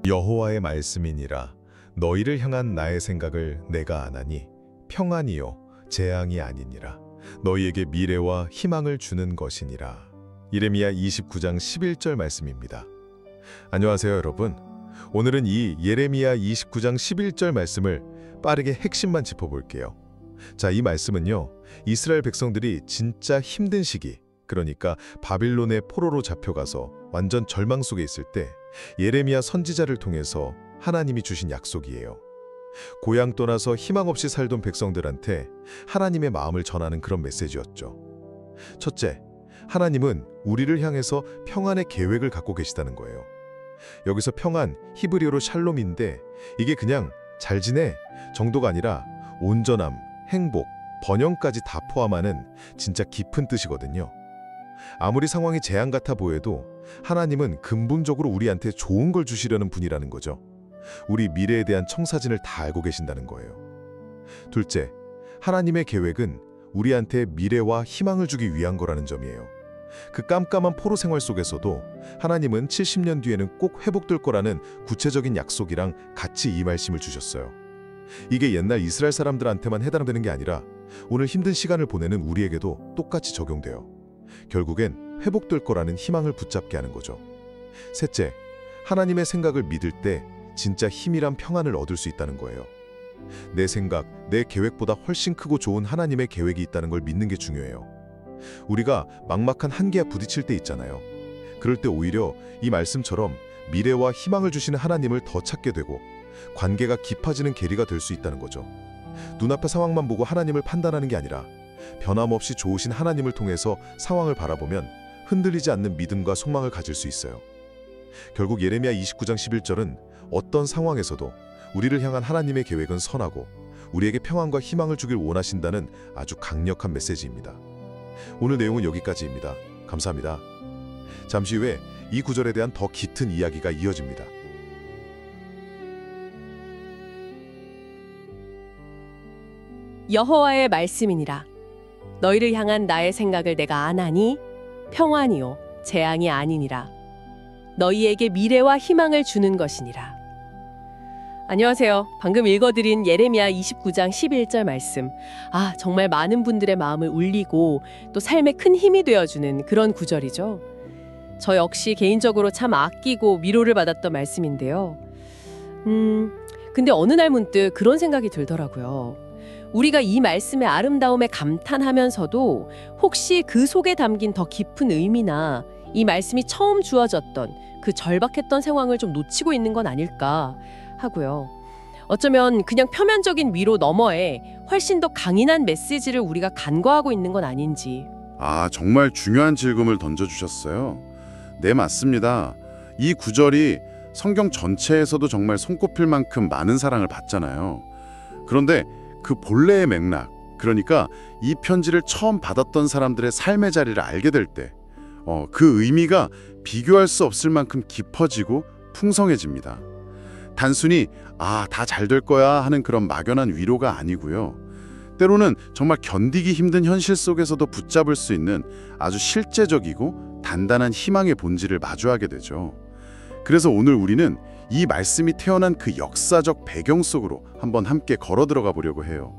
여호와의 말씀이니라. 너희를 향한 나의 생각을 내가 아나니 평안이요 재앙이 아니니라. 너희에게 미래와 희망을 주는 것이니라. 예레미야 29장 11절 말씀입니다. 안녕하세요 여러분. 오늘은 이 예레미야 29장 11절 말씀을 빠르게 핵심만 짚어볼게요. 자, 이 말씀은요, 이스라엘 백성들이 진짜 힘든 시기, 그러니까 바빌론의 포로로 잡혀가서 완전 절망 속에 있을 때 예레미야 선지자를 통해서 하나님이 주신 약속이에요. 고향 떠나서 희망 없이 살던 백성들한테 하나님의 마음을 전하는 그런 메시지였죠. 첫째, 하나님은 우리를 향해서 평안의 계획을 갖고 계시다는 거예요. 여기서 평안, 히브리어로 샬롬인데 이게 그냥 잘 지내 정도가 아니라 온전함, 행복, 번영까지 다 포함하는 진짜 깊은 뜻이거든요. 아무리 상황이 재앙 같아 보여도 하나님은 근본적으로 우리한테 좋은 걸 주시려는 분이라는 거죠. 우리 미래에 대한 청사진을 다 알고 계신다는 거예요. 둘째, 하나님의 계획은 우리한테 미래와 희망을 주기 위한 거라는 점이에요. 그 깜깜한 포로 생활 속에서도 하나님은 70년 뒤에는 꼭 회복될 거라는 구체적인 약속이랑 같이 이 말씀을 주셨어요. 이게 옛날 이스라엘 사람들한테만 해당되는 게 아니라 오늘 힘든 시간을 보내는 우리에게도 똑같이 적용돼요. 결국엔 회복될 거라는 희망을 붙잡게 하는 거죠. 셋째, 하나님의 생각을 믿을 때 진짜 힘이란 평안을 얻을 수 있다는 거예요. 내 생각, 내 계획보다 훨씬 크고 좋은 하나님의 계획이 있다는 걸 믿는 게 중요해요. 우리가 막막한 한계에 부딪힐 때 있잖아요. 그럴 때 오히려 이 말씀처럼 미래와 희망을 주시는 하나님을 더 찾게 되고 관계가 깊어지는 계기가 될 수 있다는 거죠. 눈앞의 상황만 보고 하나님을 판단하는 게 아니라 변함없이 좋으신 하나님을 통해서 상황을 바라보면 흔들리지 않는 믿음과 소망을 가질 수 있어요. 결국 예레미야 29장 11절은 어떤 상황에서도 우리를 향한 하나님의 계획은 선하고 우리에게 평안과 희망을 주길 원하신다는 아주 강력한 메시지입니다. 오늘 내용은 여기까지입니다. 감사합니다. 잠시 후에 이 구절에 대한 더 깃든 이야기가 이어집니다. 여호와의 말씀이니라. 너희를 향한 나의 생각을 내가 아나니 평안이요 재앙이 아니니라. 너희에게 미래와 희망을 주는 것이니라. 안녕하세요. 방금 읽어드린 예레미야 29장 11절 말씀. 정말 많은 분들의 마음을 울리고 또 삶에 큰 힘이 되어주는 그런 구절이죠. 저 역시 개인적으로 참 아끼고 위로를 받았던 말씀인데요. 근데 어느 날 문득 그런 생각이 들더라고요. 우리가 이 말씀의 아름다움에 감탄하면서도 혹시 그 속에 담긴 더 깊은 의미나 이 말씀이 처음 주어졌던 그 절박했던 상황을 좀 놓치고 있는 건 아닐까 하고요. 어쩌면 그냥 표면적인 위로 너머에 훨씬 더 강인한 메시지를 우리가 간과하고 있는 건 아닌지. 정말 중요한 질문을 던져주셨어요. 네, 맞습니다. 이 구절이 성경 전체에서도 정말 손꼽힐 만큼 많은 사랑을 받잖아요. 그런데 그 본래의 맥락, 그러니까 이 편지를 처음 받았던 사람들의 삶의 자리를 알게 될 때 그 의미가 비교할 수 없을 만큼 깊어지고 풍성해집니다. 단순히 다 잘 될 거야 하는 그런 막연한 위로가 아니고요. 때로는 정말 견디기 힘든 현실 속에서도 붙잡을 수 있는 아주 실제적이고 단단한 희망의 본질을 마주하게 되죠. 그래서 오늘 우리는 이 말씀이 태어난 그 역사적 배경 속으로 한번 함께 걸어 들어가 보려고 해요.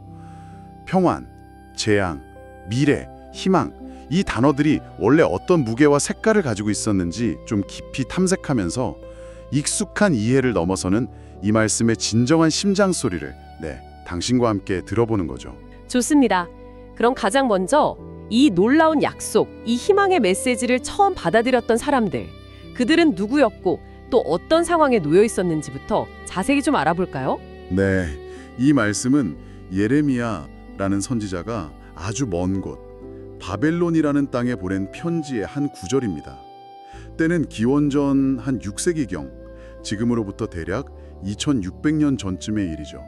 평안, 재앙, 미래, 희망, 이 단어들이 원래 어떤 무게와 색깔을 가지고 있었는지 좀 깊이 탐색하면서 익숙한 이해를 넘어서는 이 말씀의 진정한 심장 소리를 당신과 함께 들어보는 거죠. 좋습니다. 그럼 가장 먼저 이 놀라운 약속, 이 희망의 메시지를 처음 받아들였던 사람들, 그들은 누구였고 또 어떤 상황에 놓여 있었는지부터 자세히 좀 알아볼까요? 네, 이 말씀은 예레미야라는 선지자가 아주 먼 곳, 바벨론이라는 땅에 보낸 편지의 한 구절입니다. 때는 기원전 한 6세기경, 지금으로부터 대략 2600년 전쯤의 일이죠.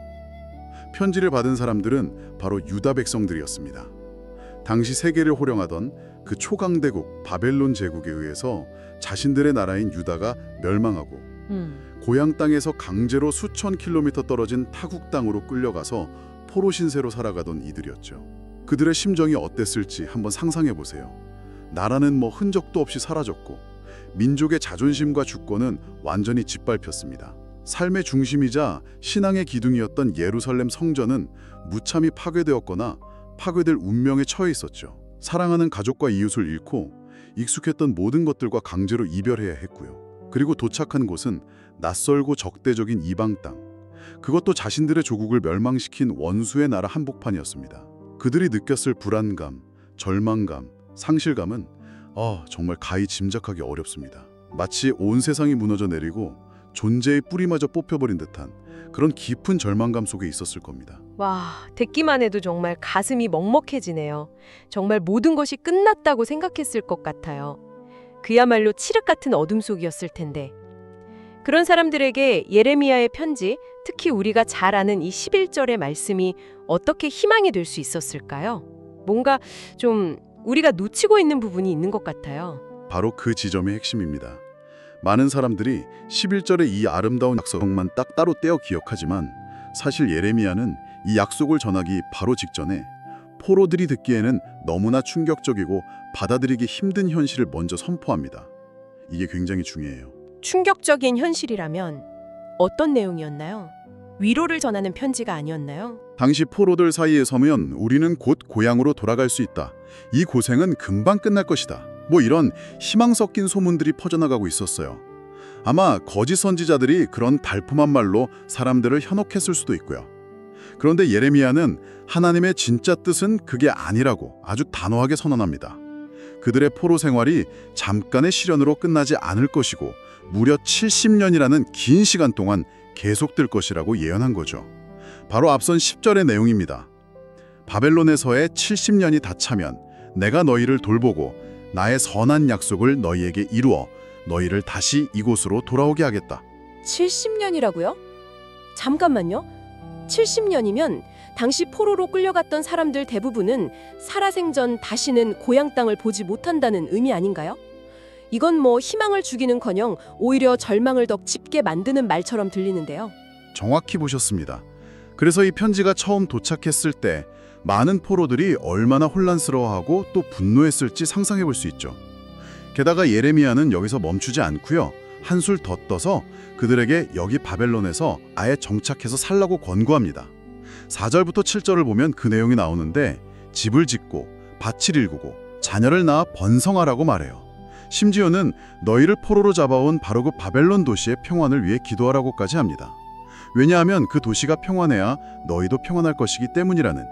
편지를 받은 사람들은 바로 유다 백성들이었습니다. 당시 세계를 호령하던 그 초강대국 바벨론 제국에 의해서 자신들의 나라인 유다가 멸망하고 고향 땅에서 강제로 수천 킬로미터 떨어진 타국 땅으로 끌려가서 포로 신세로 살아가던 이들이었죠. 그들의 심정이 어땠을지 한번 상상해 보세요. 나라는 흔적도 없이 사라졌고 민족의 자존심과 주권은 완전히 짓밟혔습니다. 삶의 중심이자 신앙의 기둥이었던 예루살렘 성전은 무참히 파괴되었거나 파괴될 운명에 처해 있었죠. 사랑하는 가족과 이웃을 잃고 익숙했던 모든 것들과 강제로 이별해야 했고요. 그리고 도착한 곳은 낯설고 적대적인 이방 땅. 그것도 자신들의 조국을 멸망시킨 원수의 나라 한복판이었습니다. 그들이 느꼈을 불안감, 절망감, 상실감은 정말 가히 짐작하기 어렵습니다. 마치 온 세상이 무너져 내리고 존재의 뿌리마저 뽑혀버린 듯한 그런 깊은 절망감 속에 있었을 겁니다. 와, 듣기만 해도 정말 가슴이 먹먹해지네요. 정말 모든 것이 끝났다고 생각했을 것 같아요. 그야말로 칠흑 같은 어둠 속이었을 텐데. 그런 사람들에게 예레미야의 편지, 특히 우리가 잘 아는 이 11절의 말씀이 어떻게 희망이 될 수 있었을까요? 뭔가 좀 우리가 놓치고 있는 부분이 있는 것 같아요. 바로 그 지점의 핵심입니다. 많은 사람들이 11절의 이 아름다운 약속만 딱 따로 떼어 기억하지만 사실 예레미야는 이 약속을 전하기 바로 직전에 포로들이 듣기에는 너무나 충격적이고 받아들이기 힘든 현실을 먼저 선포합니다. 이게 굉장히 중요해요. 충격적인 현실이라면 어떤 내용이었나요? 위로를 전하는 편지가 아니었나요? 당시 포로들 사이에 서면 우리는 곧 고향으로 돌아갈 수 있다. 이 고생은 금방 끝날 것이다. 이런 희망 섞인 소문들이 퍼져나가고 있었어요. 아마 거짓 선지자들이 그런 달콤한 말로 사람들을 현혹했을 수도 있고요. 그런데 예레미야는 하나님의 진짜 뜻은 그게 아니라고 아주 단호하게 선언합니다. 그들의 포로 생활이 잠깐의 시련으로 끝나지 않을 것이고 무려 70년이라는 긴 시간 동안 계속될 것이라고 예언한 거죠. 바로 앞선 10절의 내용입니다. 바벨론에서의 70년이 다 차면 내가 너희를 돌보고 나의 선한 약속을 너희에게 이루어 너희를 다시 이곳으로 돌아오게 하겠다. 70년이라고요? 잠깐만요. 70년이면 당시 포로로 끌려갔던 사람들 대부분은 살아생전 다시는 고향 땅을 보지 못한다는 의미 아닌가요? 이건 희망을 주기는커녕 오히려 절망을 더 짙게 만드는 말처럼 들리는데요. 정확히 보셨습니다. 그래서 이 편지가 처음 도착했을 때 많은 포로들이 얼마나 혼란스러워하고 또 분노했을지 상상해 볼 수 있죠. 게다가 예레미야는 여기서 멈추지 않고요. 한술 더 떠서 그들에게 여기 바벨론에서 아예 정착해서 살라고 권고합니다. 4절부터 7절을 보면 그 내용이 나오는데 집을 짓고 밭을 일구고 자녀를 낳아 번성하라고 말해요. 심지어는 너희를 포로로 잡아온 바로 그 바벨론 도시의 평안을 위해 기도하라고까지 합니다. 왜냐하면 그 도시가 평안해야 너희도 평안할 것이기 때문이라는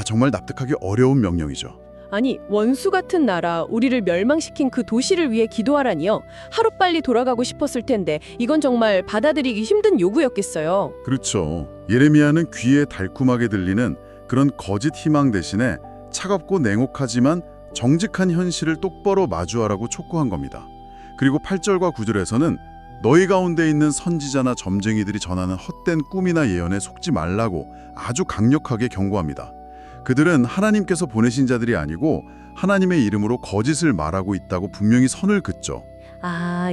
정말 납득하기 어려운 명령이죠. 아니, 원수 같은 나라, 우리를 멸망시킨 그 도시를 위해 기도하라니요. 하루빨리 돌아가고 싶었을 텐데 이건 정말 받아들이기 힘든 요구였겠어요. 그렇죠. 예레미야는 귀에 달콤하게 들리는 그런 거짓 희망 대신에 차갑고 냉혹하지만 정직한 현실을 똑바로 마주하라고 촉구한 겁니다. 그리고 8절과 9절에서는 너희 가운데 있는 선지자나 점쟁이들이 전하는 헛된 꿈이나 예언에 속지 말라고 아주 강력하게 경고합니다. 그들은 하나님께서 보내신 자들이 아니고 하나님의 이름으로 거짓을 말하고 있다고 분명히 선을 긋죠.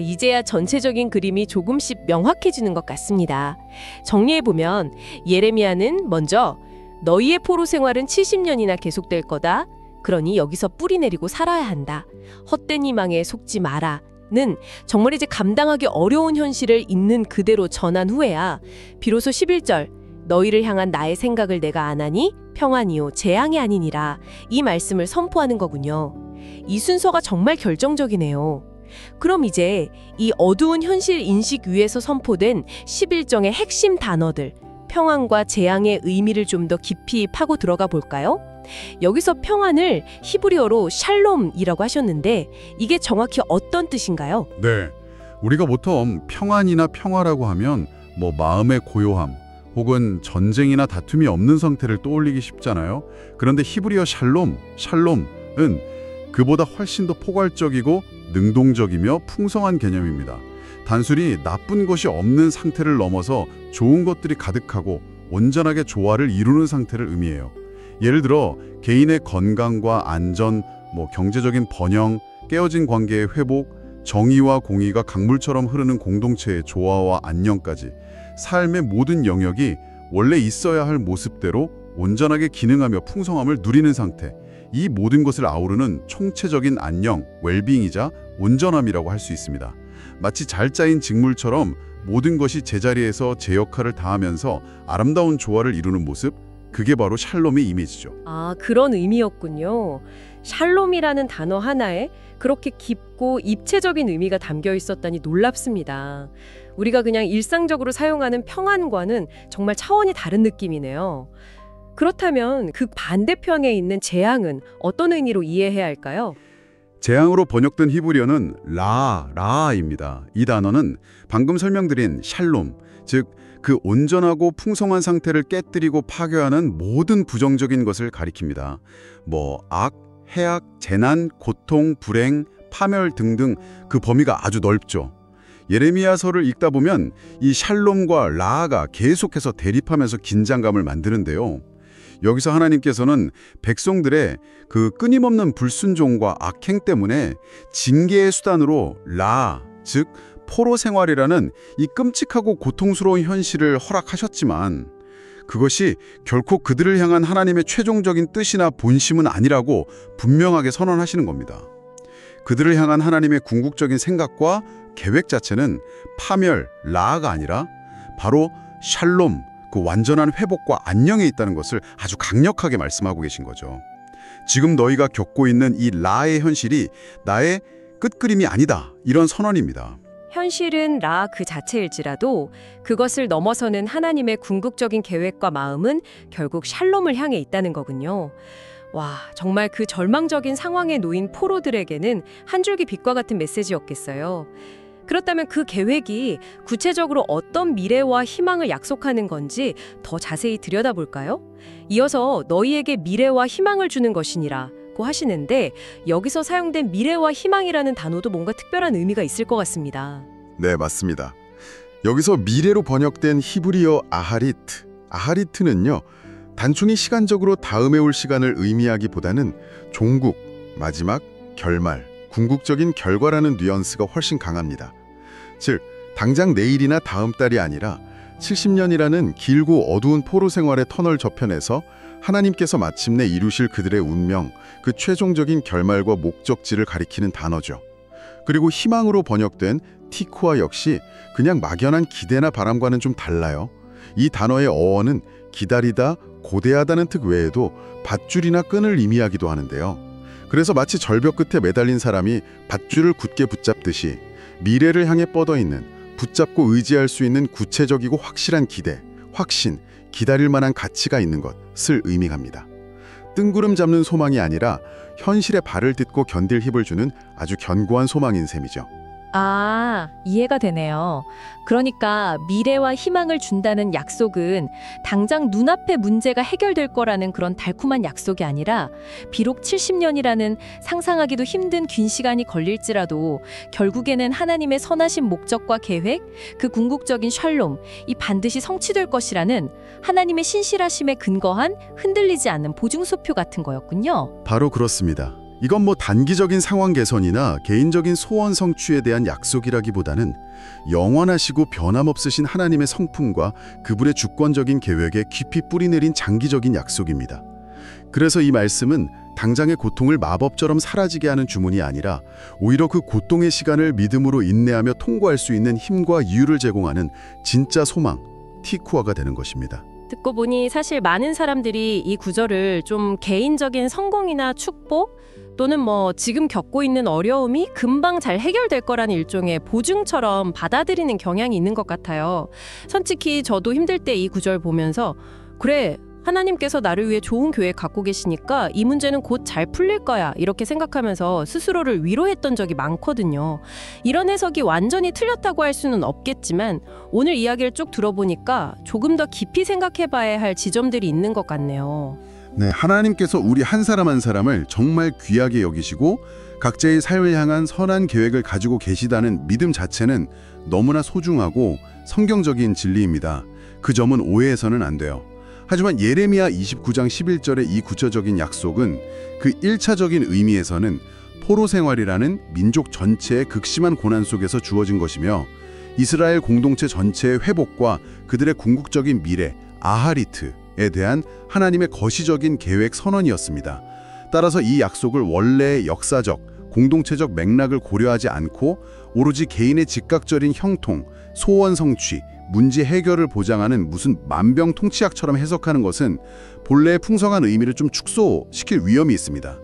이제야 전체적인 그림이 조금씩 명확해지는 것 같습니다. 정리해보면 예레미야는 먼저 너희의 포로 생활은 70년이나 계속될 거다. 그러니 여기서 뿌리 내리고 살아야 한다. 헛된 희망에 속지 마라. 는 정말 이제 감당하기 어려운 현실을 있는 그대로 전한 후에야 비로소 11절 너희를 향한 나의 생각을 내가 아나니 평안이요 재앙이 아니니라 이 말씀을 선포하는 거군요. 이 순서가 정말 결정적이네요. 그럼 이제 이 어두운 현실 인식 위에서 선포된 11정의 핵심 단어들 평안과 재앙의 의미를 좀 더 깊이 파고 들어가 볼까요? 여기서 평안을 히브리어로 샬롬이라고 하셨는데 이게 정확히 어떤 뜻인가요? 네, 우리가 보통 평안이나 평화라고 하면 마음의 고요함 혹은 전쟁이나 다툼이 없는 상태를 떠올리기 쉽잖아요. 그런데 히브리어 샬롬은 그보다 훨씬 더 포괄적이고 능동적이며 풍성한 개념입니다. 단순히 나쁜 것이 없는 상태를 넘어서 좋은 것들이 가득하고 온전하게 조화를 이루는 상태를 의미해요. 예를 들어 개인의 건강과 안전, 경제적인 번영, 깨어진 관계의 회복, 정의와 공의가 강물처럼 흐르는 공동체의 조화와 안녕까지 삶의 모든 영역이 원래 있어야 할 모습대로 온전하게 기능하며 풍성함을 누리는 상태, 이 모든 것을 아우르는 총체적인 안녕, 웰빙이자 온전함이라고 할 수 있습니다. 마치 잘 짜인 직물처럼 모든 것이 제자리에서 제 역할을 다하면서 아름다운 조화를 이루는 모습, 그게 바로 샬롬의 이미지죠. 아, 그런 의미였군요. 샬롬이라는 단어 하나에 그렇게 깊고 입체적인 의미가 담겨 있었다니 놀랍습니다. 우리가 그냥 일상적으로 사용하는 평안과는 정말 차원이 다른 느낌이네요. 그렇다면 그 반대편에 있는 재앙은 어떤 의미로 이해해야 할까요? 재앙으로 번역된 히브리어는 라입니다. 이 단어는 방금 설명드린 샬롬, 즉 그 온전하고 풍성한 상태를 깨뜨리고 파괴하는 모든 부정적인 것을 가리킵니다. 악, 해악, 재난, 고통, 불행, 파멸 등등 그 범위가 아주 넓죠. 예레미야서를 읽다 보면 이 샬롬과 라가 계속해서 대립하면서 긴장감을 만드는데요. 여기서 하나님께서는 백성들의 그 끊임없는 불순종과 악행 때문에 징계의 수단으로 즉 포로 생활이라는 이 끔찍하고 고통스러운 현실을 허락하셨지만 그것이 결코 그들을 향한 하나님의 최종적인 뜻이나 본심은 아니라고 분명하게 선언하시는 겁니다. 그들을 향한 하나님의 궁극적인 생각과 계획 자체는 파멸, 라가 아니라 바로 샬롬, 그 완전한 회복과 안녕에 있다는 것을 아주 강력하게 말씀하고 계신 거죠. 지금 너희가 겪고 있는 이 라의 현실이 나의 끝그림이 아니다, 이런 선언입니다. 현실은 라 그 자체일지라도 그것을 넘어서는 하나님의 궁극적인 계획과 마음은 결국 샬롬을 향해 있다는 거군요. 와, 정말 그 절망적인 상황에 놓인 포로들에게는 한 줄기 빛과 같은 메시지였겠어요. 그렇다면 그 계획이 구체적으로 어떤 미래와 희망을 약속하는 건지 더 자세히 들여다볼까요? 이어서 너희에게 미래와 희망을 주는 것이니라 고 하시는데 여기서 사용된 미래와 희망이라는 단어도 뭔가 특별한 의미가 있을 것 같습니다. 네, 맞습니다. 여기서 미래로 번역된 히브리어 아하리트는요, 단순히 시간적으로 다음에 올 시간을 의미하기보다는 종국, 마지막, 결말, 궁극적인 결과라는 뉘앙스가 훨씬 강합니다. 즉, 당장 내일이나 다음 달이 아니라 70년이라는 길고 어두운 포로 생활의 터널 저편에서 하나님께서 마침내 이루실 그들의 운명, 그 최종적인 결말과 목적지를 가리키는 단어죠. 그리고 희망으로 번역된 티쿠아 역시 그냥 막연한 기대나 바람과는 좀 달라요. 이 단어의 어원은 기다리다, 고대하다는 뜻 외에도 밧줄이나 끈을 의미하기도 하는데요. 그래서 마치 절벽 끝에 매달린 사람이 밧줄을 굳게 붙잡듯이 미래를 향해 뻗어있는, 붙잡고 의지할 수 있는 구체적이고 확실한 기대, 확신, 기다릴 만한 가치가 있는 것을 의미합니다. 뜬구름 잡는 소망이 아니라 현실에 발을 딛고 견딜 힘을 주는 아주 견고한 소망인 셈이죠. 아, 이해가 되네요. 그러니까 미래와 희망을 준다는 약속은 당장 눈앞의 문제가 해결될 거라는 그런 달콤한 약속이 아니라 비록 70년이라는 상상하기도 힘든 긴 시간이 걸릴지라도 결국에는 하나님의 선하신 목적과 계획, 그 궁극적인 샬롬, 이 반드시 성취될 것이라는 하나님의 신실하심에 근거한 흔들리지 않는 보증소표 같은 거였군요. 바로 그렇습니다. 이건 단기적인 상황 개선이나 개인적인 소원 성취에 대한 약속이라기보다는 영원하시고 변함없으신 하나님의 성품과 그분의 주권적인 계획에 깊이 뿌리내린 장기적인 약속입니다. 그래서 이 말씀은 당장의 고통을 마법처럼 사라지게 하는 주문이 아니라 오히려 그 고통의 시간을 믿음으로 인내하며 통과할 수 있는 힘과 이유를 제공하는 진짜 소망, 티쿠아가 되는 것입니다. 듣고 보니 사실 많은 사람들이 이 구절을 좀 개인적인 성공이나 축복 또는 지금 겪고 있는 어려움이 금방 잘 해결될 거라는 일종의 보증처럼 받아들이는 경향이 있는 것 같아요. 솔직히 저도 힘들 때 이 구절 보면서 그래, 하나님께서 나를 위해 좋은 계획 갖고 계시니까 이 문제는 곧 잘 풀릴 거야 이렇게 생각하면서 스스로를 위로했던 적이 많거든요. 이런 해석이 완전히 틀렸다고 할 수는 없겠지만 오늘 이야기를 쭉 들어보니까 조금 더 깊이 생각해봐야 할 지점들이 있는 것 같네요. 네, 하나님께서 우리 한 사람 한 사람을 정말 귀하게 여기시고 각자의 삶을 향한 선한 계획을 가지고 계시다는 믿음 자체는 너무나 소중하고 성경적인 진리입니다. 그 점은 오해해서는 안 돼요. 하지만 예레미야 29장 11절의 이 구체적인 약속은 그 1차적인 의미에서는 포로 생활이라는 민족 전체의 극심한 고난 속에서 주어진 것이며 이스라엘 공동체 전체의 회복과 그들의 궁극적인 미래, 아하리트에 대한 하나님의 거시적인 계획 선언이었습니다. 따라서 이 약속을 원래의 역사적, 공동체적 맥락을 고려하지 않고 오로지 개인의 즉각적인 형통, 소원 성취, 문제 해결을 보장하는 무슨 만병통치약처럼 해석하는 것은 본래의 풍성한 의미를 좀 축소시킬 위험이 있습니다.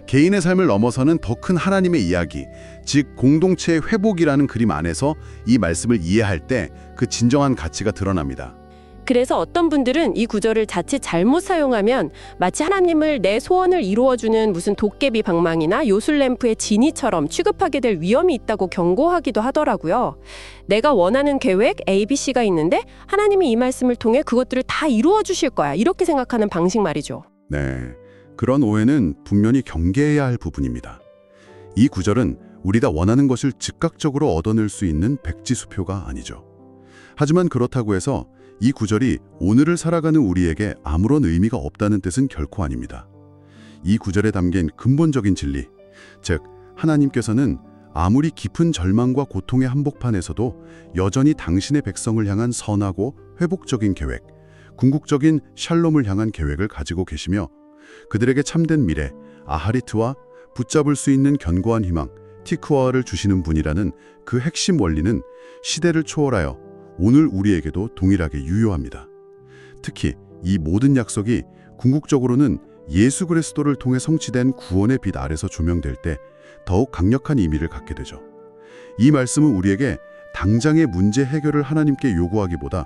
개인의 삶을 넘어서는 더 큰 하나님의 이야기, 즉 공동체의 회복이라는 그림 안에서 이 말씀을 이해할 때 그 진정한 가치가 드러납니다. 그래서 어떤 분들은 이 구절을 자칫 잘못 사용하면 마치 하나님을 내 소원을 이루어주는 무슨 도깨비 방망이나 요술램프의 지니처럼 취급하게 될 위험이 있다고 경고하기도 하더라고요. 내가 원하는 계획 ABC가 있는데 하나님이 이 말씀을 통해 그것들을 다 이루어 주실 거야. 이렇게 생각하는 방식 말이죠. 네, 그런 오해는 분명히 경계해야 할 부분입니다. 이 구절은 우리가 원하는 것을 즉각적으로 얻어낼 수 있는 백지수표가 아니죠. 하지만 그렇다고 해서 이 구절이 오늘을 살아가는 우리에게 아무런 의미가 없다는 뜻은 결코 아닙니다. 이 구절에 담긴 근본적인 진리, 즉 하나님께서는 아무리 깊은 절망과 고통의 한복판에서도 여전히 당신의 백성을 향한 선하고 회복적인 계획, 궁극적인 샬롬을 향한 계획을 가지고 계시며 그들에게 참된 미래, 아하리트와 붙잡을 수 있는 견고한 희망, 티크와를 주시는 분이라는 그 핵심 원리는 시대를 초월하여 오늘 우리에게도 동일하게 유효합니다. 특히 이 모든 약속이 궁극적으로는 예수 그리스도를 통해 성취된 구원의 빛 아래서 조명될 때 더욱 강력한 의미를 갖게 되죠. 이 말씀은 우리에게 당장의 문제 해결을 하나님께 요구하기보다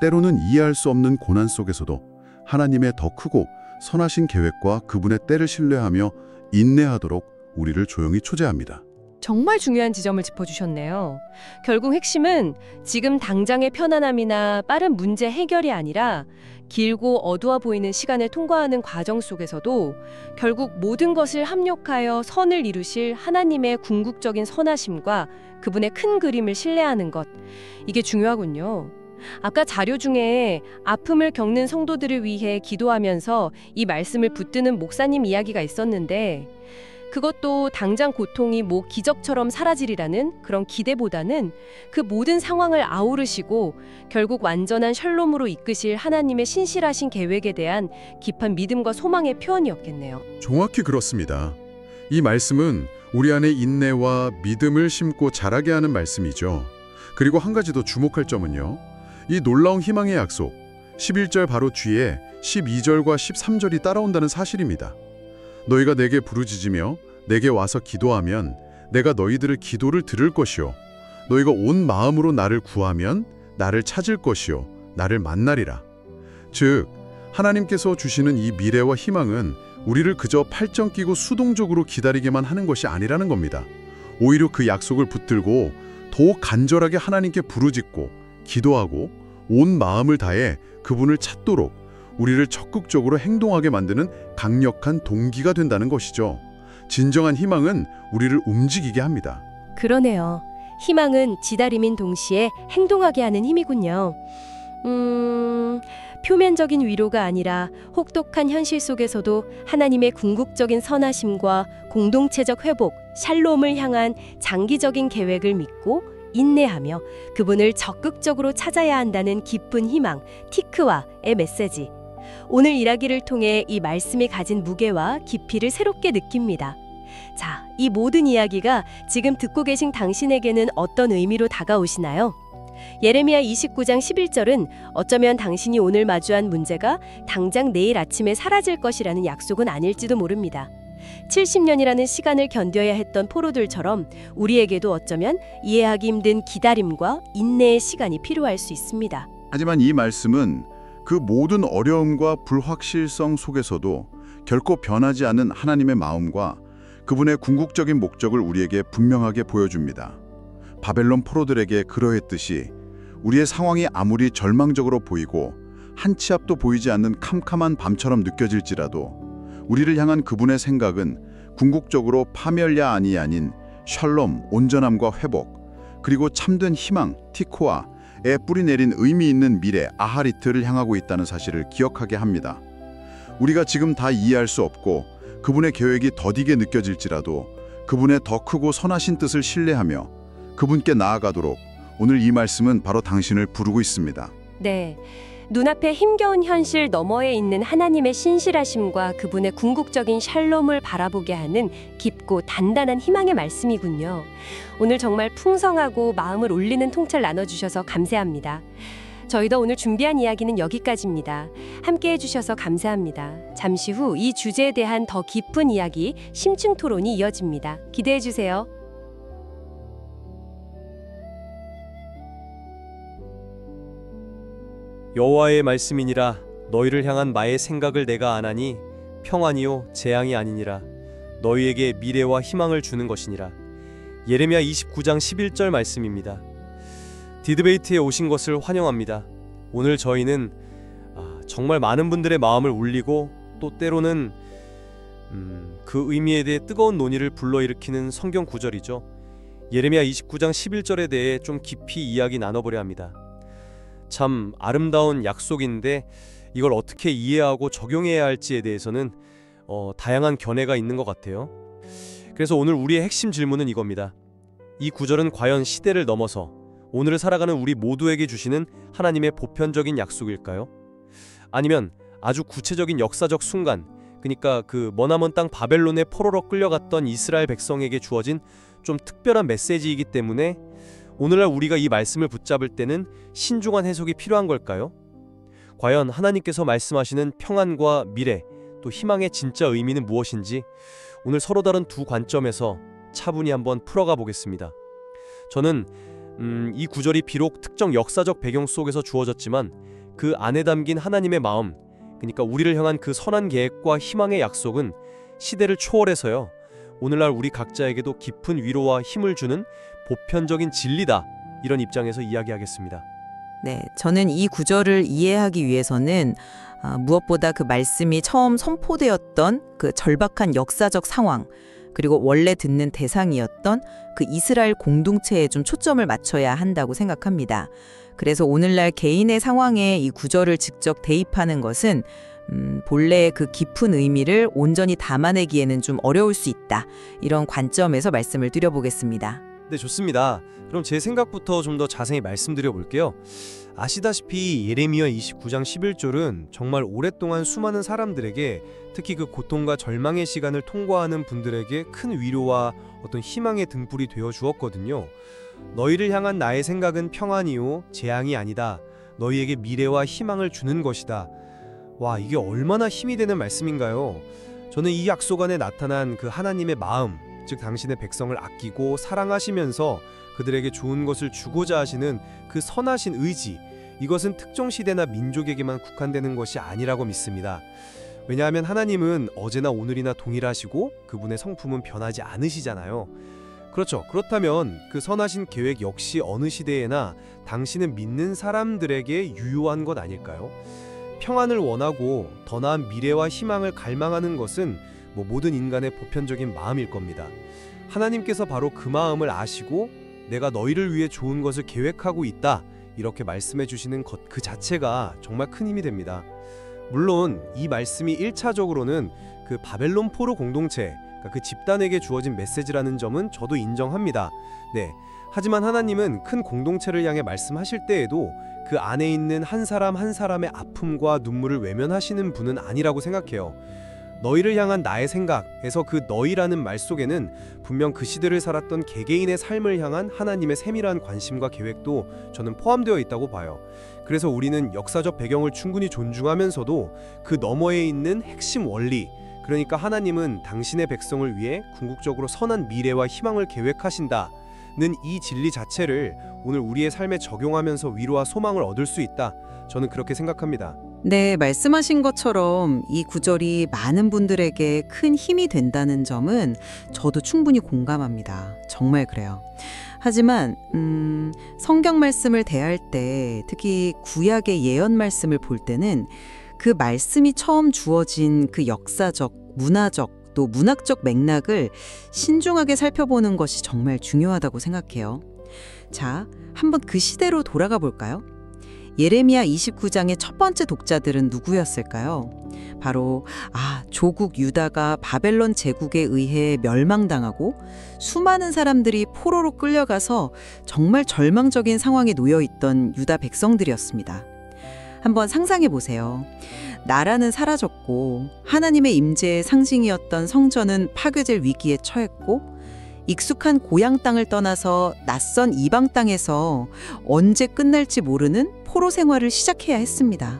때로는 이해할 수 없는 고난 속에서도 하나님의 더 크고 선하신 계획과 그분의 때를 신뢰하며 인내하도록 우리를 조용히 초대합니다. 정말 중요한 지점을 짚어주셨네요. 결국 핵심은 지금 당장의 편안함이나 빠른 문제 해결이 아니라 길고 어두워 보이는 시간을 통과하는 과정 속에서도 결국 모든 것을 합력하여 선을 이루실 하나님의 궁극적인 선하심과 그분의 큰 그림을 신뢰하는 것, 이게 중요하군요. 아까 자료 중에 아픔을 겪는 성도들을 위해 기도하면서 이 말씀을 붙드는 목사님 이야기가 있었는데 그것도 당장 고통이 뭐 기적처럼 사라지리라는 그런 기대보다는 그 모든 상황을 아우르시고 결국 완전한 샬롬으로 이끄실 하나님의 신실하신 계획에 대한 깊은 믿음과 소망의 표현이었겠네요. 정확히 그렇습니다. 이 말씀은 우리 안에 인내와 믿음을 심고 자라게 하는 말씀이죠. 그리고 한 가지 더 주목할 점은요. 이 놀라운 희망의 약속, 11절 바로 뒤에 12절과 13절이 따라온다는 사실입니다. 너희가 내게 부르짖으며 내게 와서 기도하면 내가 너희들의 기도를 들을 것이요 너희가 온 마음으로 나를 구하면 나를 찾을 것이요 나를 만나리라. 즉 하나님께서 주시는 이 미래와 희망은 우리를 그저 팔짱 끼고 수동적으로 기다리게만 하는 것이 아니라는 겁니다. 오히려 그 약속을 붙들고 더욱 간절하게 하나님께 부르짖고 기도하고 온 마음을 다해 그분을 찾도록 우리를 적극적으로 행동하게 만드는 강력한 동기가 된다는 것이죠. 진정한 희망은 우리를 움직이게 합니다. 그러네요. 희망은 지다림인 동시에 행동하게 하는 힘이군요. 표면적인 위로가 아니라 혹독한 현실 속에서도 하나님의 궁극적인 선하심과 공동체적 회복, 샬롬을 향한 장기적인 계획을 믿고 인내하며 그분을 적극적으로 찾아야 한다는 깊은 희망, 티크와의 메시지. 오늘 이야기를 통해 이 말씀이 가진 무게와 깊이를 새롭게 느낍니다. 자, 이 모든 이야기가 지금 듣고 계신 당신에게는 어떤 의미로 다가오시나요? 예레미야 29장 11절은 어쩌면 당신이 오늘 마주한 문제가 당장 내일 아침에 사라질 것이라는 약속은 아닐지도 모릅니다. 70년이라는 시간을 견뎌야 했던 포로들처럼 우리에게도 어쩌면 이해하기 힘든 기다림과 인내의 시간이 필요할 수 있습니다. 하지만 이 말씀은 그 모든 어려움과 불확실성 속에서도 결코 변하지 않은 하나님의 마음과 그분의 궁극적인 목적을 우리에게 분명하게 보여줍니다. 바벨론 포로들에게 그러했듯이 우리의 상황이 아무리 절망적으로 보이고 한 치 앞도 보이지 않는 캄캄한 밤처럼 느껴질지라도 우리를 향한 그분의 생각은 궁극적으로 파멸야 아닌 샬롬, 온전함과 회복, 그리고 참된 희망, 티코아에 뿌리 내린 의미 있는 미래, 아하리트를 향하고 있다는 사실을 기억하게 합니다. 우리가 지금 다 이해할 수 없고 그분의 계획이 더디게 느껴질지라도 그분의 더 크고 선하신 뜻을 신뢰하며 그분께 나아가도록 오늘 이 말씀은 바로 당신을 부르고 있습니다. 네, 눈앞에 힘겨운 현실 너머에 있는 하나님의 신실하심과 그분의 궁극적인 샬롬을 바라보게 하는 깊고 단단한 희망의 말씀이군요. 오늘 정말 풍성하고 마음을 울리는 통찰 나눠주셔서 감사합니다. 저희도 오늘 준비한 이야기는 여기까지입니다. 함께 해주셔서 감사합니다. 잠시 후 이 주제에 대한 더 깊은 이야기, 심층 토론이 이어집니다. 기대해주세요. 여호와의 말씀이니라. 너희를 향한 나의 생각을 내가 아나니 평안이요 재앙이 아니니라. 너희에게 미래와 희망을 주는 것이니라. 예레미야 29장 11절 말씀입니다. 디드베이트에 오신 것을 환영합니다. 오늘 저희는 정말 많은 분들의 마음을 울리고 또 때로는 그 의미에 대해 뜨거운 논의를 불러일으키는 성경 구절이죠. 예레미야 29장 11절에 대해 좀 깊이 이야기 나눠보려 합니다. 참 아름다운 약속인데 이걸 어떻게 이해하고 적용해야 할지에 대해서는 다양한 견해가 있는 것 같아요. 그래서 오늘 우리의 핵심 질문은 이겁니다. 이 구절은 과연 시대를 넘어서 오늘을 살아가는 우리 모두에게 주시는 하나님의 보편적인 약속일까요? 아니면 아주 구체적인 역사적 순간, 그러니까 그 머나먼 땅 바벨론에 포로로 끌려갔던 이스라엘 백성에게 주어진 좀 특별한 메시지이기 때문에 오늘날 우리가 이 말씀을 붙잡을 때는 신중한 해석이 필요한 걸까요? 과연 하나님께서 말씀하시는 평안과 미래, 또 희망의 진짜 의미는 무엇인지 오늘 서로 다른 두 관점에서 차분히 한번 풀어가 보겠습니다. 저는 이 구절이 비록 특정 역사적 배경 속에서 주어졌지만 그 안에 담긴 하나님의 마음, 그러니까 우리를 향한 그 선한 계획과 희망의 약속은 시대를 초월해서요, 오늘날 우리 각자에게도 깊은 위로와 힘을 주는 보편적인 진리다, 이런 입장에서 이야기하겠습니다. 네, 저는 이 구절을 이해하기 위해서는 무엇보다 그 말씀이 처음 선포되었던 그 절박한 역사적 상황, 그리고 원래 듣는 대상이었던 그 이스라엘 공동체에 좀 초점을 맞춰야 한다고 생각합니다. 그래서 오늘날 개인의 상황에 이 구절을 직접 대입하는 것은 본래의 그 깊은 의미를 온전히 담아내기에는 좀 어려울 수 있다. 이런 관점에서 말씀을 드려보겠습니다. 네, 좋습니다. 그럼 제 생각부터 좀 더 자세히 말씀드려 볼게요. 아시다시피 예레미야 29장 11절은 정말 오랫동안 수많은 사람들에게, 특히 그 고통과 절망의 시간을 통과하는 분들에게 큰 위로와 어떤 희망의 등불이 되어 주었거든요. 너희를 향한 나의 생각은 평안이요 재앙이 아니다. 너희에게 미래와 희망을 주는 것이다. 와, 이게 얼마나 힘이 되는 말씀인가요? 저는 이 약속 안에 나타난 그 하나님의 마음, 즉 당신의 백성을 아끼고 사랑하시면서 그들에게 좋은 것을 주고자 하시는 그 선하신 의지, 이것은 특정 시대나 민족에게만 국한되는 것이 아니라고 믿습니다. 왜냐하면 하나님은 어제나 오늘이나 동일하시고 그분의 성품은 변하지 않으시잖아요. 그렇죠. 그렇다면 그 선하신 계획 역시 어느 시대에나 당신은 믿는 사람들에게 유효한 것 아닐까요? 평안을 원하고 더 나은 미래와 희망을 갈망하는 것은 모든 인간의 보편적인 마음일 겁니다. 하나님께서 바로 그 마음을 아시고 내가 너희를 위해 좋은 것을 계획하고 있다, 이렇게 말씀해 주시는 것 그 자체가 정말 큰 힘이 됩니다. 물론 이 말씀이 1차적으로는 그 바벨론 포로 공동체, 그 집단에게 주어진 메시지라는 점은 저도 인정합니다. 네. 하지만 하나님은 큰 공동체를 향해 말씀하실 때에도 그 안에 있는 한 사람 한 사람의 아픔과 눈물을 외면하시는 분은 아니라고 생각해요. 너희를 향한 나의 생각에서 그 너희라는 말 속에는 분명 그 시대를 살았던 개개인의 삶을 향한 하나님의 세밀한 관심과 계획도 저는 포함되어 있다고 봐요. 그래서 우리는 역사적 배경을 충분히 존중하면서도 그 너머에 있는 핵심 원리, 그러니까 하나님은 당신의 백성을 위해 궁극적으로 선한 미래와 희망을 계획하신다는 이 진리 자체를 오늘 우리의 삶에 적용하면서 위로와 소망을 얻을 수 있다, 저는 그렇게 생각합니다. 네, 말씀하신 것처럼 이 구절이 많은 분들에게 큰 힘이 된다는 점은 저도 충분히 공감합니다. 정말 그래요. 하지만 성경 말씀을 대할 때, 특히 구약의 예언 말씀을 볼 때는 그 말씀이 처음 주어진 그 역사적, 문화적, 또 문학적 맥락을 신중하게 살펴보는 것이 정말 중요하다고 생각해요. 자, 한번 그 시대로 돌아가 볼까요? 예레미야 29장의 첫 번째 독자들은 누구였을까요? 바로 조국 유다가 바벨론 제국에 의해 멸망당하고 수많은 사람들이 포로로 끌려가서 정말 절망적인 상황에 놓여 있던 유다 백성들이었습니다. 한번 상상해 보세요. 나라는 사라졌고 하나님의 임재의 상징이었던 성전은 파괴될 위기에 처했고 익숙한 고향 땅을 떠나서 낯선 이방 땅에서 언제 끝날지 모르는 포로 생활을 시작해야 했습니다.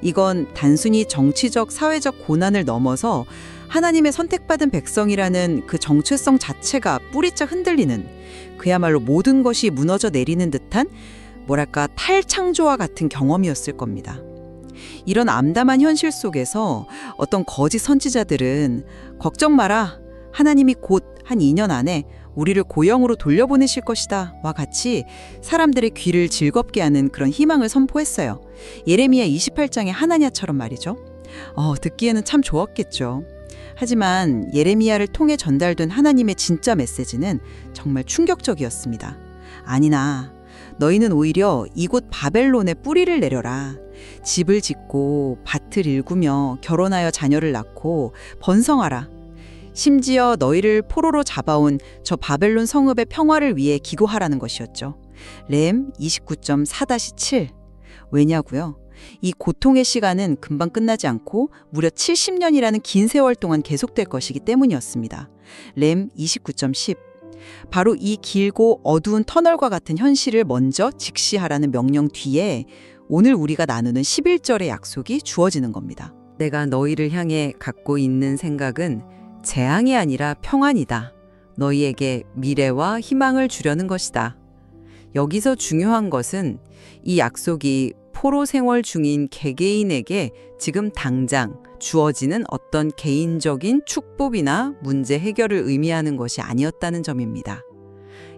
이건 단순히 정치적, 사회적 고난을 넘어서 하나님의 선택받은 백성이라는 그 정체성 자체가 뿌리째 흔들리는, 그야말로 모든 것이 무너져 내리는 듯한 뭐랄까 탈창조와 같은 경험이었을 겁니다. 이런 암담한 현실 속에서 어떤 거짓 선지자들은 걱정 마라, 하나님이 곧 한 2년 안에 우리를 고영으로 돌려보내실 것이다 와 같이 사람들의 귀를 즐겁게 하는 그런 희망을 선포했어요. 예레미야 28장의 하나냐처럼 말이죠. 듣기에는 참 좋았겠죠. 하지만 예레미야를 통해 전달된 하나님의 진짜 메시지는 정말 충격적이었습니다. 아니나 너희는 오히려 이곳 바벨론에 뿌리를 내려라. 집을 짓고 밭을 일구며 결혼하여 자녀를 낳고 번성하라. 심지어 너희를 포로로 잡아온 저 바벨론 성읍의 평화를 위해 기도하라는 것이었죠. 렘 29.4-7. 왜냐고요? 이 고통의 시간은 금방 끝나지 않고 무려 70년이라는 긴 세월 동안 계속될 것이기 때문이었습니다. 렘 29.10. 바로 이 길고 어두운 터널과 같은 현실을 먼저 직시하라는 명령 뒤에 오늘 우리가 나누는 11절의 약속이 주어지는 겁니다. 내가 너희를 향해 갖고 있는 생각은 재앙이 아니라 평안이다. 너희에게 미래와 희망을 주려는 것이다. 여기서 중요한 것은 이 약속이 포로 생활 중인 개개인에게 지금 당장 주어지는 어떤 개인적인 축복이나 문제 해결을 의미하는 것이 아니었다는 점입니다.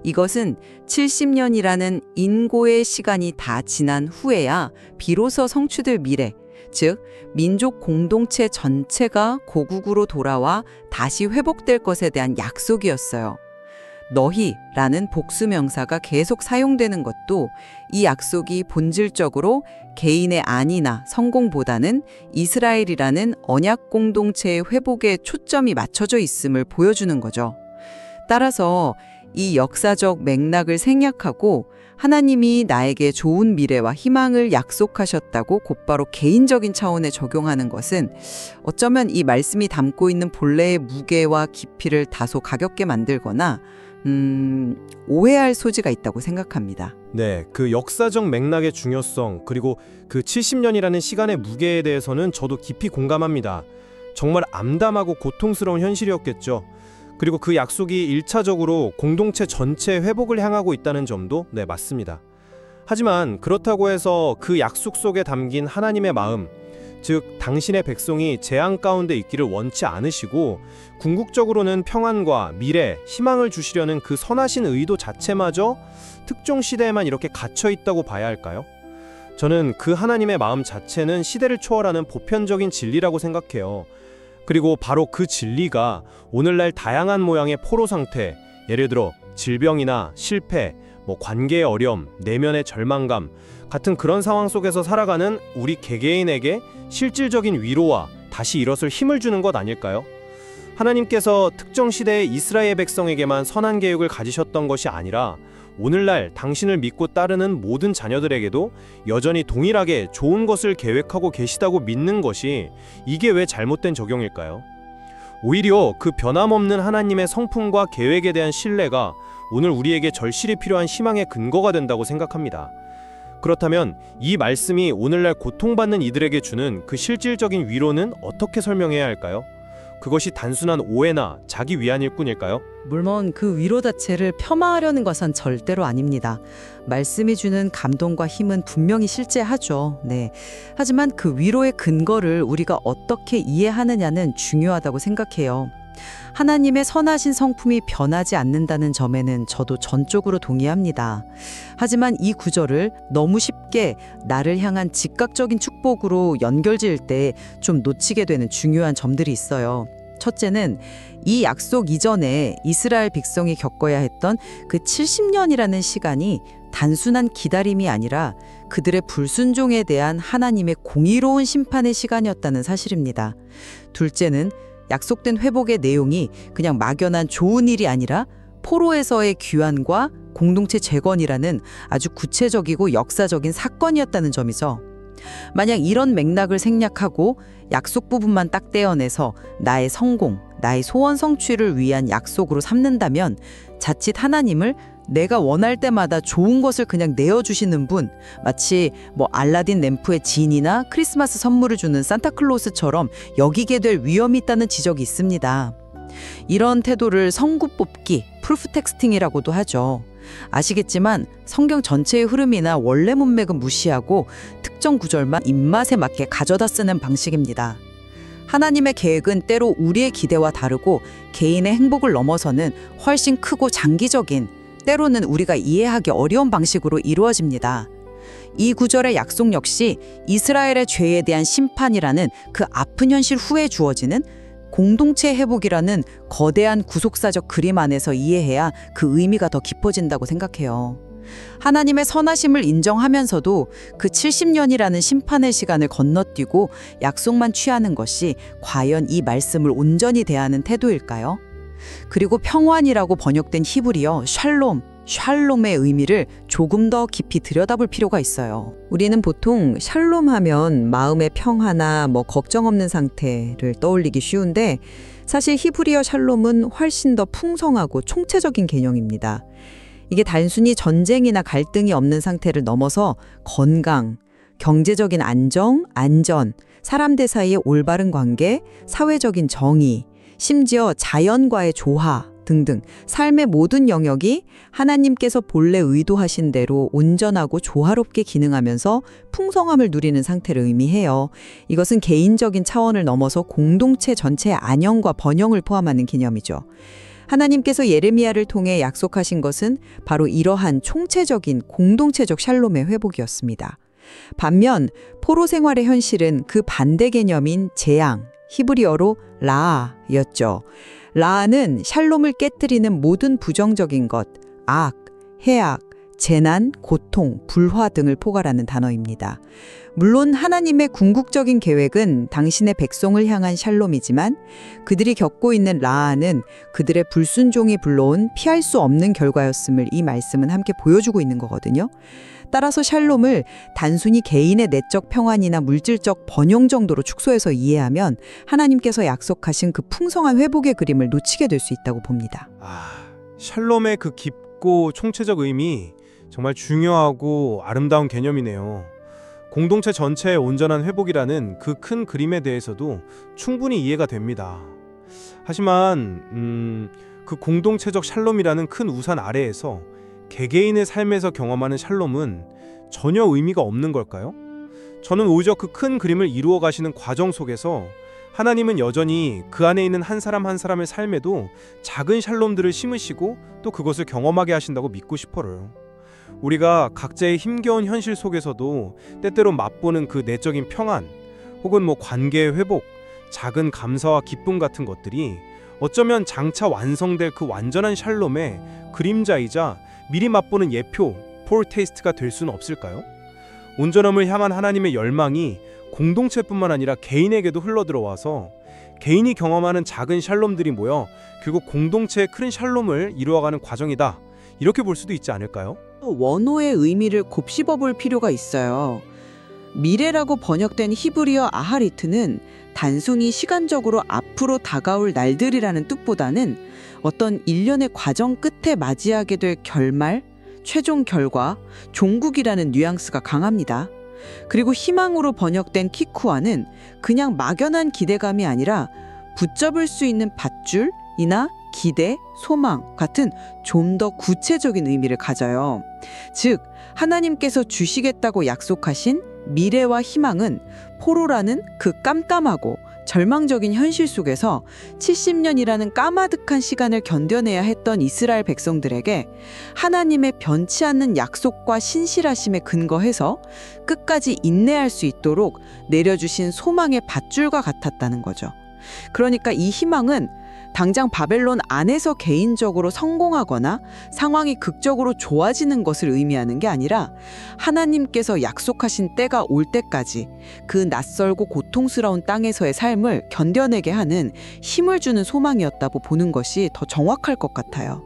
이것은 70년이라는 인고의 시간이 다 지난 후에야 비로소 성취될 미래, 즉 민족 공동체 전체가 고국으로 돌아와 다시 회복될 것에 대한 약속이었어요. 너희라는 복수명사가 계속 사용되는 것도 이 약속이 본질적으로 개인의 안위나 성공보다는 이스라엘이라는 언약 공동체의 회복에 초점이 맞춰져 있음을 보여주는 거죠. 따라서 이 역사적 맥락을 생략하고 하나님이 나에게 좋은 미래와 희망을 약속하셨다고 곧바로 개인적인 차원에 적용하는 것은 어쩌면 이 말씀이 담고 있는 본래의 무게와 깊이를 다소 가볍게 만들거나 오해할 소지가 있다고 생각합니다. 네, 그 역사적 맥락의 중요성 그리고 그 70년이라는 시간의 무게에 대해서는 저도 깊이 공감합니다. 정말 암담하고 고통스러운 현실이었겠죠. 그리고 그 약속이 1차적으로 공동체 전체 회복을 향하고 있다는 점도 맞습니다. 하지만 그렇다고 해서 그 약속 속에 담긴 하나님의 마음, 즉 당신의 백성이 재앙 가운데 있기를 원치 않으시고 궁극적으로는 평안과 미래, 희망을 주시려는 그 선하신 의도 자체마저 특정 시대에만 이렇게 갇혀 있다고 봐야 할까요? 저는 그 하나님의 마음 자체는 시대를 초월하는 보편적인 진리라고 생각해요. 그리고 바로 그 진리가 오늘날 다양한 모양의 포로 상태, 예를 들어 질병이나 실패, 관계의 어려움, 내면의 절망감 같은 그런 상황 속에서 살아가는 우리 개개인에게 실질적인 위로와 다시 일어설 힘을 주는 것 아닐까요? 하나님께서 특정 시대의 이스라엘 백성에게만 선한 계획을 가지셨던 것이 아니라 오늘날 당신을 믿고 따르는 모든 자녀들에게도 여전히 동일하게 좋은 것을 계획하고 계시다고 믿는 것이 이게 왜 잘못된 적용일까요? 오히려 그 변함없는 하나님의 성품과 계획에 대한 신뢰가 오늘 우리에게 절실히 필요한 희망의 근거가 된다고 생각합니다. 그렇다면 이 말씀이 오늘날 고통받는 이들에게 주는 그 실질적인 위로는 어떻게 설명해야 할까요? 그것이 단순한 오해나 자기 위안 일꾼일까요? 물론 그 위로 자체를 폄하하려는 것은 절대로 아닙니다. 말씀이 주는 감동과 힘은 분명히 실제하죠. 네. 하지만 그 위로의 근거를 우리가 어떻게 이해하느냐는 중요하다고 생각해요. 하나님의 선하신 성품이 변하지 않는다는 점에는 저도 전적으로 동의합니다. 하지만 이 구절을 너무 쉽게 나를 향한 즉각적인 축복으로 연결지을 때 좀 놓치게 되는 중요한 점들이 있어요. 첫째는 이 약속 이전에 이스라엘 백성이 겪어야 했던 그 70년이라는 시간이 단순한 기다림이 아니라 그들의 불순종에 대한 하나님의 공의로운 심판의 시간이었다는 사실입니다. 둘째는 약속된 회복의 내용이 그냥 막연한 좋은 일이 아니라 포로에서의 귀환과 공동체 재건이라는 아주 구체적이고 역사적인 사건이었다는 점이죠. 만약 이런 맥락을 생략하고 약속 부분만 딱 떼어내서 나의 성공, 나의 소원 성취를 위한 약속으로 삼는다면 자칫 하나님을 내가 원할 때마다 좋은 것을 그냥 내어주시는 분, 마치 알라딘 램프의 진이나 크리스마스 선물을 주는 산타클로스처럼 여기게 될 위험이 있다는 지적이 있습니다. 이런 태도를 성구 뽑기, 프루프 텍스팅이라고도 하죠. 아시겠지만 성경 전체의 흐름이나 원래 문맥은 무시하고 특정 구절만 입맛에 맞게 가져다 쓰는 방식입니다. 하나님의 계획은 때로 우리의 기대와 다르고 개인의 행복을 넘어서는 훨씬 크고 장기적인, 때로는 우리가 이해하기 어려운 방식으로 이루어집니다. 이 구절의 약속 역시 이스라엘의 죄에 대한 심판이라는 그 아픈 현실 후에 주어지는 공동체 회복이라는 거대한 구속사적 그림 안에서 이해해야 그 의미가 더 깊어진다고 생각해요. 하나님의 선하심을 인정하면서도 그 70년이라는 심판의 시간을 건너뛰고 약속만 취하는 것이 과연 이 말씀을 온전히 대하는 태도일까요? 그리고 평안이라고 번역된 히브리어 샬롬의 의미를 조금 더 깊이 들여다볼 필요가 있어요. 우리는 보통 샬롬하면 마음의 평화나 걱정 없는 상태를 떠올리기 쉬운데 사실 히브리어 샬롬은 훨씬 더 풍성하고 총체적인 개념입니다. 이게 단순히 전쟁이나 갈등이 없는 상태를 넘어서 건강, 경제적인 안정, 사람들 사이의 올바른 관계, 사회적인 정의, 심지어 자연과의 조화 등등 삶의 모든 영역이 하나님께서 본래 의도하신 대로 온전하고 조화롭게 기능하면서 풍성함을 누리는 상태를 의미해요. 이것은 개인적인 차원을 넘어서 공동체 전체의 안녕과 번영을 포함하는 개념이죠. 하나님께서 예레미야를 통해 약속하신 것은 바로 이러한 총체적인 공동체적 샬롬의 회복이었습니다. 반면 포로 생활의 현실은 그 반대 개념인 재앙, 히브리어로 라아였죠. 라아는 샬롬을 깨뜨리는 모든 부정적인 것, 악, 해악, 재난, 고통, 불화 등을 포괄하는 단어입니다. 물론 하나님의 궁극적인 계획은 당신의 백성을 향한 샬롬이지만 그들이 겪고 있는 라아는 그들의 불순종이 불러온 피할 수 없는 결과였음을 이 말씀은 함께 보여주고 있는 거거든요. 따라서 샬롬을 단순히 개인의 내적 평안이나 물질적 번영 정도로 축소해서 이해하면 하나님께서 약속하신 그 풍성한 회복의 그림을 놓치게 될 수 있다고 봅니다. 샬롬의 그 깊고 총체적 의미 정말 중요하고 아름다운 개념이네요. 공동체 전체의 온전한 회복이라는 그 큰 그림에 대해서도 충분히 이해가 됩니다. 하지만 그 공동체적 샬롬이라는 큰 우산 아래에서 개개인의 삶에서 경험하는 샬롬은 전혀 의미가 없는 걸까요? 저는 오히려 그 큰 그림을 이루어 가시는 과정 속에서 하나님은 여전히 그 안에 있는 한 사람 한 사람의 삶에도 작은 샬롬들을 심으시고 또 그것을 경험하게 하신다고 믿고 싶어요. 우리가 각자의 힘겨운 현실 속에서도 때때로 맛보는 그 내적인 평안 혹은 관계의 회복, 작은 감사와 기쁨 같은 것들이 어쩌면 장차 완성될 그 완전한 샬롬의 그림자이자 미리 맛보는 예표, 포르테이스트가 될 수는 없을까요? 온전함을 향한 하나님의 열망이 공동체뿐만 아니라 개인에게도 흘러들어와서 개인이 경험하는 작은 샬롬들이 모여 결국 공동체의 큰 샬롬을 이루어가는 과정이다. 이렇게 볼 수도 있지 않을까요? 원어의 의미를 곱씹어 볼 필요가 있어요. 미래라고 번역된 히브리어 아하리트는 단순히 시간적으로 앞으로 다가올 날들이라는 뜻보다는 어떤 일련의 과정 끝에 맞이하게 될 결말, 최종 결과, 종국이라는 뉘앙스가 강합니다. 그리고 희망으로 번역된 키쿠아는 그냥 막연한 기대감이 아니라 붙잡을 수 있는 밧줄이나 기대, 소망 같은 좀 더 구체적인 의미를 가져요. 즉, 하나님께서 주시겠다고 약속하신 미래와 희망은 포로라는 그 깜깜하고 절망적인 현실 속에서 70년이라는 까마득한 시간을 견뎌내야 했던 이스라엘 백성들에게 하나님의 변치 않는 약속과 신실하심에 근거해서 끝까지 인내할 수 있도록 내려주신 소망의 밧줄과 같았다는 거죠. 그러니까 이 희망은 당장 바벨론 안에서 개인적으로 성공하거나 상황이 극적으로 좋아지는 것을 의미하는 게 아니라 하나님께서 약속하신 때가 올 때까지 그 낯설고 고통스러운 땅에서의 삶을 견뎌내게 하는 힘을 주는 소망이었다고 보는 것이 더 정확할 것 같아요.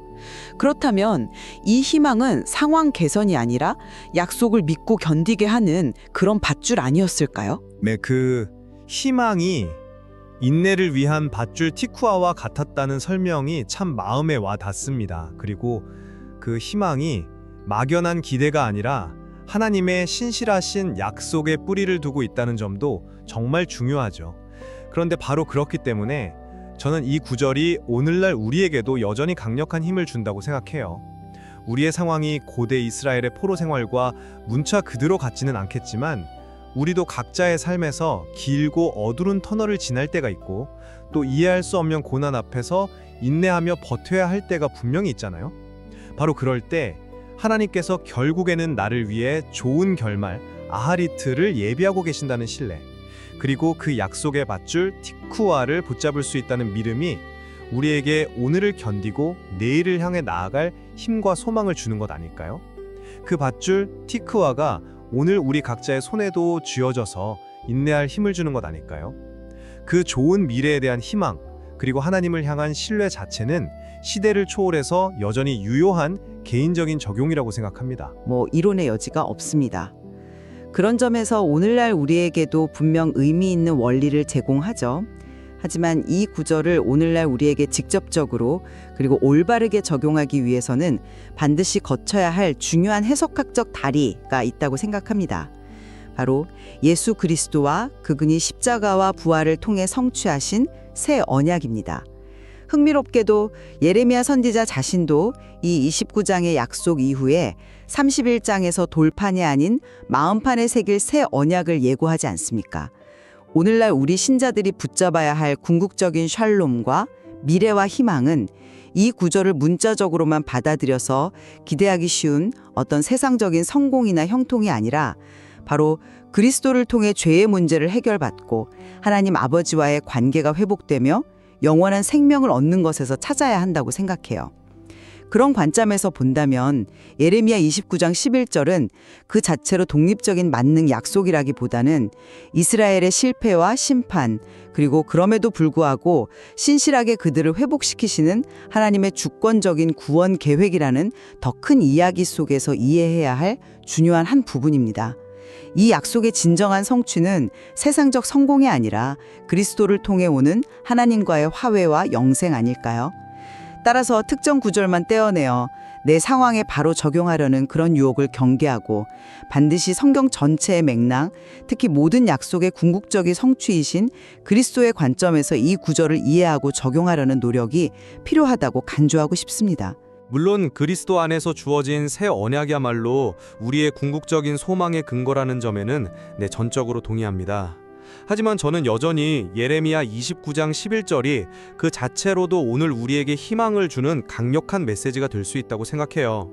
그렇다면 이 희망은 상황 개선이 아니라 약속을 믿고 견디게 하는 그런 밧줄 아니었을까요? 네, 그 희망이 인내를 위한 밧줄 티쿠아와 같았다는 설명이 참 마음에 와 닿습니다. 그리고 그 희망이 막연한 기대가 아니라 하나님의 신실하신 약속에 뿌리를 두고 있다는 점도 정말 중요하죠. 그런데 바로 그렇기 때문에 저는 이 구절이 오늘날 우리에게도 여전히 강력한 힘을 준다고 생각해요. 우리의 상황이 고대 이스라엘의 포로 생활과 문자 그대로 같지는 않겠지만 우리도 각자의 삶에서 길고 어두운 터널을 지날 때가 있고 또 이해할 수 없는 고난 앞에서 인내하며 버텨야 할 때가 분명히 있잖아요. 바로 그럴 때 하나님께서 결국에는 나를 위해 좋은 결말, 아하리트를 예비하고 계신다는 신뢰, 그리고 그 약속의 밧줄 티쿠아를 붙잡을 수 있다는 믿음이 우리에게 오늘을 견디고 내일을 향해 나아갈 힘과 소망을 주는 것 아닐까요? 그 밧줄 티쿠아가 오늘 우리 각자의 손에도 쥐어져서 인내할 힘을 주는 것 아닐까요? 그 좋은 미래에 대한 희망, 그리고 하나님을 향한 신뢰 자체는 시대를 초월해서 여전히 유효한 개인적인 적용이라고 생각합니다. 이론의 여지가 없습니다. 그런 점에서 오늘날 우리에게도 분명 의미 있는 원리를 제공하죠. 하지만 이 구절을 오늘날 우리에게 직접적으로 그리고 올바르게 적용하기 위해서는 반드시 거쳐야 할 중요한 해석학적 다리가 있다고 생각합니다. 바로 예수 그리스도와 그분이 십자가와 부활을 통해 성취하신 새 언약입니다. 흥미롭게도 예레미야 선지자 자신도 이 29장의 약속 이후에 31장에서 돌판이 아닌 마음판에 새길 새 언약을 예고하지 않습니까? 오늘날 우리 신자들이 붙잡아야 할 궁극적인 샬롬과 미래와 희망은 이 구절을 문자적으로만 받아들여서 기대하기 쉬운 어떤 세상적인 성공이나 형통이 아니라 바로 그리스도를 통해 죄의 문제를 해결받고 하나님 아버지와의 관계가 회복되며 영원한 생명을 얻는 것에서 찾아야 한다고 생각해요. 그런 관점에서 본다면 예레미야 29장 11절은 그 자체로 독립적인 만능 약속이라기보다는 이스라엘의 실패와 심판, 그리고 그럼에도 불구하고 신실하게 그들을 회복시키시는 하나님의 주권적인 구원 계획이라는 더 큰 이야기 속에서 이해해야 할 중요한 한 부분입니다. 이 약속의 진정한 성취는 세상적 성공이 아니라 그리스도를 통해 오는 하나님과의 화해와 영생 아닐까요? 따라서 특정 구절만 떼어내어 내 상황에 바로 적용하려는 그런 유혹을 경계하고 반드시 성경 전체의 맥락, 특히 모든 약속의 궁극적인 성취이신 그리스도의 관점에서 이 구절을 이해하고 적용하려는 노력이 필요하다고 간주하고 싶습니다. 물론 그리스도 안에서 주어진 새 언약이야말로 우리의 궁극적인 소망의 근거라는 점에는 전적으로 동의합니다. 하지만 저는 여전히 예레미야 29장 11절이 그 자체로도 오늘 우리에게 희망을 주는 강력한 메시지가 될 수 있다고 생각해요.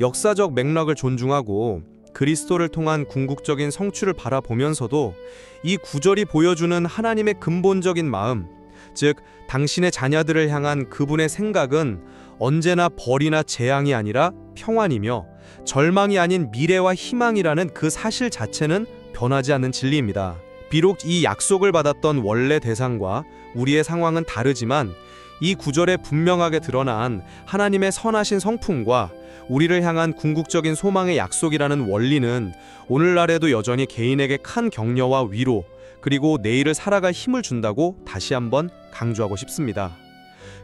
역사적 맥락을 존중하고 그리스도를 통한 궁극적인 성취를 바라보면서도 이 구절이 보여주는 하나님의 근본적인 마음, 즉 당신의 자녀들을 향한 그분의 생각은 언제나 벌이나 재앙이 아니라 평안이며 절망이 아닌 미래와 희망이라는 그 사실 자체는 변하지 않는 진리입니다. 비록 이 약속을 받았던 원래 대상과 우리의 상황은 다르지만 이 구절에 분명하게 드러난 하나님의 선하신 성품과 우리를 향한 궁극적인 소망의 약속이라는 원리는 오늘날에도 여전히 개인에게 큰 격려와 위로, 그리고 내일을 살아갈 힘을 준다고 다시 한번 강조하고 싶습니다.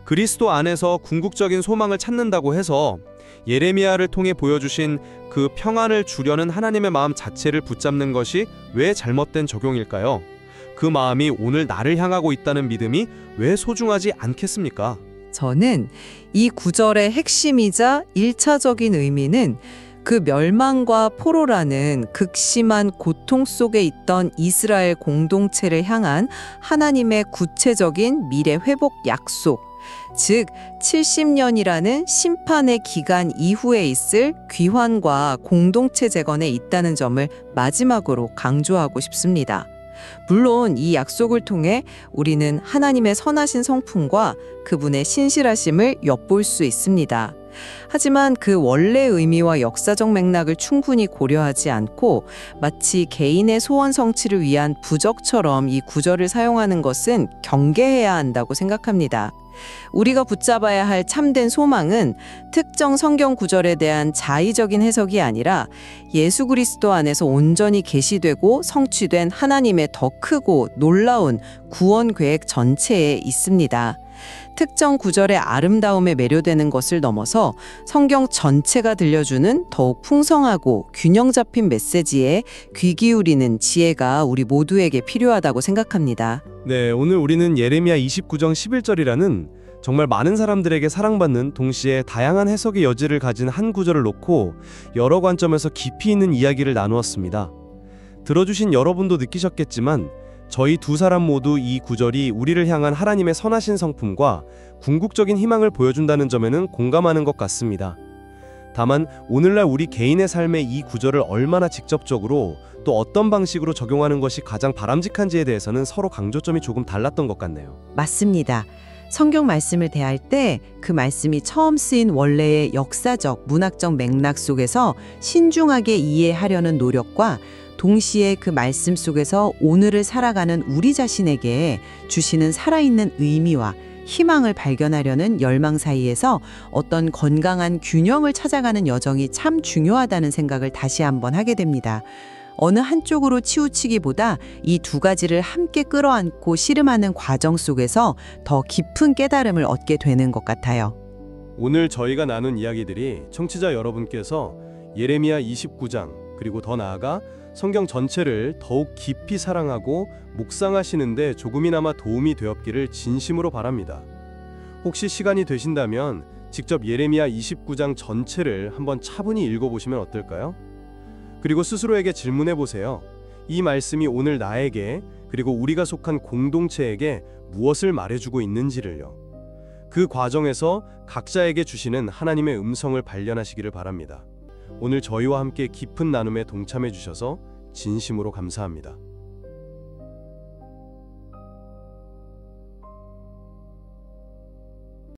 그리스도 안에서 궁극적인 소망을 찾는다고 해서 예레미야를 통해 보여주신 그 평안을 주려는 하나님의 마음 자체를 붙잡는 것이 왜 잘못된 적용일까요? 그 마음이 오늘 나를 향하고 있다는 믿음이 왜 소중하지 않겠습니까? 저는 이 구절의 핵심이자 1차적인 의미는 그 멸망과 포로라는 극심한 고통 속에 있던 이스라엘 공동체를 향한 하나님의 구체적인 미래 회복 약속, 즉 70년이라는 심판의 기간 이후에 있을 귀환과 공동체 재건에 있다는 점을 마지막으로 강조하고 싶습니다. 물론 이 약속을 통해 우리는 하나님의 선하신 성품과 그분의 신실하심을 엿볼 수 있습니다. 하지만 그 원래 의미와 역사적 맥락을 충분히 고려하지 않고 마치 개인의 소원 성취를 위한 부적처럼 이 구절을 사용하는 것은 경계해야 한다고 생각합니다. 우리가 붙잡아야 할 참된 소망은 특정 성경 구절에 대한 자의적인 해석이 아니라 예수 그리스도 안에서 온전히 계시되고 성취된 하나님의 더 크고 놀라운 구원 계획 전체에 있습니다. 특정 구절의 아름다움에 매료되는 것을 넘어서 성경 전체가 들려주는 더욱 풍성하고 균형 잡힌 메시지에 귀 기울이는 지혜가 우리 모두에게 필요하다고 생각합니다. 네, 오늘 우리는 예레미야 29장 11절이라는 정말 많은 사람들에게 사랑받는 동시에 다양한 해석의 여지를 가진 한 구절을 놓고 여러 관점에서 깊이 있는 이야기를 나누었습니다. 들어주신 여러분도 느끼셨겠지만 저희 두 사람 모두 이 구절이 우리를 향한 하나님의 선하신 성품과 궁극적인 희망을 보여준다는 점에는 공감하는 것 같습니다. 다만 오늘날 우리 개인의 삶에 이 구절을 얼마나 직접적으로 또 어떤 방식으로 적용하는 것이 가장 바람직한지에 대해서는 서로 강조점이 조금 달랐던 것 같네요. 맞습니다. 성경 말씀을 대할 때 그 말씀이 처음 쓰인 원래의 역사적, 문학적 맥락 속에서 신중하게 이해하려는 노력과 동시에 그 말씀 속에서 오늘을 살아가는 우리 자신에게 주시는 살아있는 의미와 희망을 발견하려는 열망 사이에서 어떤 건강한 균형을 찾아가는 여정이 참 중요하다는 생각을 다시 한번 하게 됩니다. 어느 한쪽으로 치우치기보다 이 두 가지를 함께 끌어안고 씨름하는 과정 속에서 더 깊은 깨달음을 얻게 되는 것 같아요. 오늘 저희가 나눈 이야기들이 청취자 여러분께서 예레미야 29장 그리고 더 나아가 성경 전체를 더욱 깊이 사랑하고 묵상하시는데 조금이나마 도움이 되었기를 진심으로 바랍니다. 혹시 시간이 되신다면 직접 예레미야 29장 전체를 한번 차분히 읽어보시면 어떨까요? 그리고 스스로에게 질문해 보세요. 이 말씀이 오늘 나에게 그리고 우리가 속한 공동체에게 무엇을 말해주고 있는지를요. 그 과정에서 각자에게 주시는 하나님의 음성을 발견하시기를 바랍니다. 오늘 저희와 함께 깊은 나눔에 동참해 주셔서 진심으로 감사합니다.